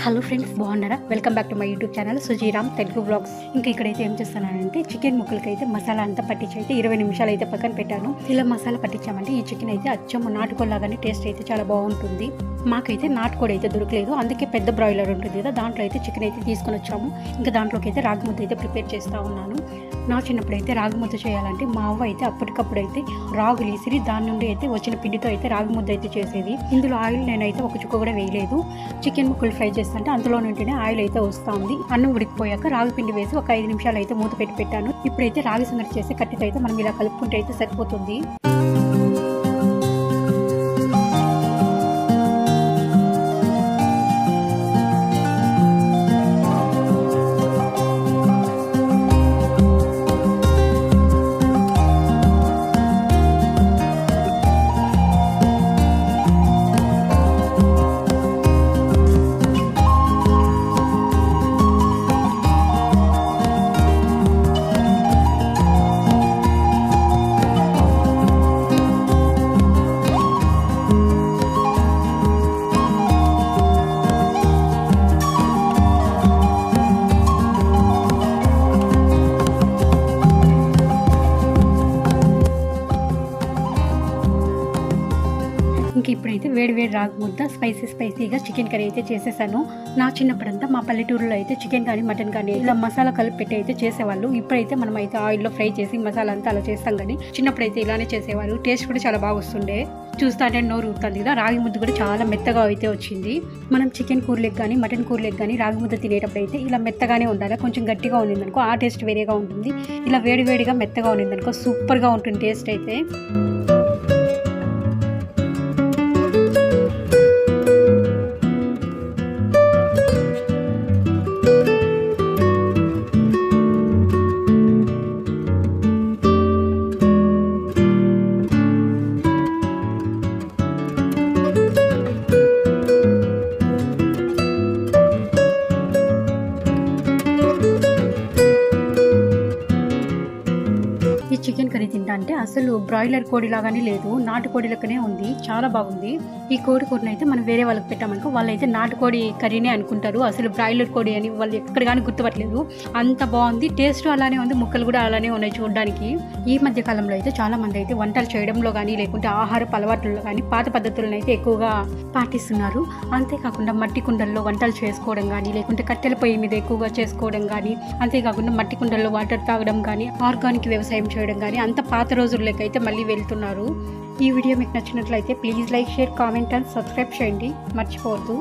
Hello friends, బాగున్నారా? Welcome back to my YouTube channel Sujiram Telugu blogs. ఇంకా ఇక్కడైతే ఏం చేస్తున్నానంటే చికెన్ ముక్కలకి అయితే మసాలా అంతా పట్టించి అయితే 20 నిమిషాలు అయితే పక్కన పెట్టాను. ఇలా మసాలా పట్టించామంటే ఈ చికెన్ అయితే అచ్చం నాటుకోలాగానే టేస్ట్ అయితే చాలా బాగుంటుంది. మాకైతే నాటుకోడి అయితే దొరకలేదు, అందుకే పెద్ద బ్రాయిలర్ ఉంటుంది కదా, దాంట్లో అయితే చికెన్ అయితే తీసుకొని వచ్చాము. ఇంకా దాంట్లోకి అయితే రాగి ముద్ద అయితే ప్రిపేర్ చేస్తూ ఉన్నాను. నా చిన్నప్పుడు అయితే రాగి ముద్ద చేయాలంటే మా అవ్వ అయితే అప్పటికప్పుడు అయితే రాగులు ఇసిరి దాని నుండి అయితే వచ్చిన పిండితో అయితే రాగి ముద్ద అయితే చేసేది. ఇందులో ఆయిల్ నేనైతే ఒక చుక్క కూడా వేయలేదు. చికెన్ ముక్కలు ఫ్రై చేస్తుంటే అందులో నుండినే ఆయిల్ అయితే వస్తూ ఉంది. అన్నం ఉడికిపోయాక రాగి పిండి వేసి ఒక 5 నిమిషాలు అయితే మూత పెట్టి పెట్టాను. ఇప్పుడైతే రాగి సంగటి చేసి కట్టితో అయితే మనం ఇలా కలుపుకుంటే అయితే సరిపోతుంది. ఇంక ఇప్పుడైతే వేడి రాగి ముద్ద స్పైసీగా చికెన్ కర్రీ అయితే చేసేసాను. నా చిన్నప్పుడంతా మా పల్లెటూరులో అయితే చికెన్ కానీ మటన్ కానీ ఇలా మసాలా కలిపి పెట్టి అయితే చేసేవాళ్ళు. ఇప్పుడైతే మనం అయితే ఆయిల్లో ఫ్రై చేసి మసాలా అంతా అలా చేస్తాం, కానీ చిన్నప్పుడైతే ఇలానే చేసేవాళ్ళు. టేస్ట్ కూడా చాలా బాగా వస్తుండే. చూస్తాంటే నోరు ఊరుతుంది కదా. రాగి ముద్ద కూడా చాలా మెత్తగా అయితే వచ్చింది. మనం చికెన్ కూరలకు కానీ మటన్ కూరలకు కానీ రాగి ముద్ద తినేటప్పుడు అయితే ఇలా మెత్తగానే ఉండాలి. కొంచెం గట్టిగా ఉండిందనుకో ఆ టేస్ట్ వేరేగా ఉంటుంది. ఇలా వేడిగా మెత్తగా ఉండిందనుకో సూపర్గా ఉంటుంది టేస్ట్ అయితే. ఈ చికెన్ కర్రీ తింటా అంటే అసలు బ్రాయిలర్ కోడి లాగానే లేదు, నాటుకోడి లెక్కనే ఉంది. చాలా బాగుంది. ఈ కోడి కూరని అయితే మనం వేరే వాళ్ళకి పెట్టామనుకో వాళ్ళైతే నాటుకోడి కర్రీనే అనుకుంటారు, అసలు బ్రాయిలర్ కోడి అని వాళ్ళు ఎక్కడ కానీ గుర్తుపట్టలేదు. అంత బాగుంది. టేస్ట్ అలానే ఉంది, ముక్కలు కూడా అలానే ఉన్నాయి చూడడానికి. ఈ మధ్య కాలంలో అయితే చాలా మంది అయితే వంటలు చేయడంలో కానీ లేకుంటే ఆహారపు అలవాట్లలో కానీ పాత పద్ధతులను అయితే ఎక్కువగా పాటిస్తున్నారు. అంతేకాకుండా మట్టి కుండల్లో వంటలు చేసుకోవడం కానీ లేకుంటే కట్టెల పొయ్యి మీద ఎక్కువగా చేసుకోవడం కానీ, అంతేకాకుండా మట్టి కుండల్లో వాటర్ తాగడం కానీ ఆర్గానిక్ వ్యవసాయం చేయడం కానీ అంత పాత రోజుల్లోకైతే మళ్ళీ వెళ్తున్నారు. ఈ వీడియో మీకు నచ్చినట్లయితే please like, share, comment and subscribe చేయండి, మర్చిపోవద్దు.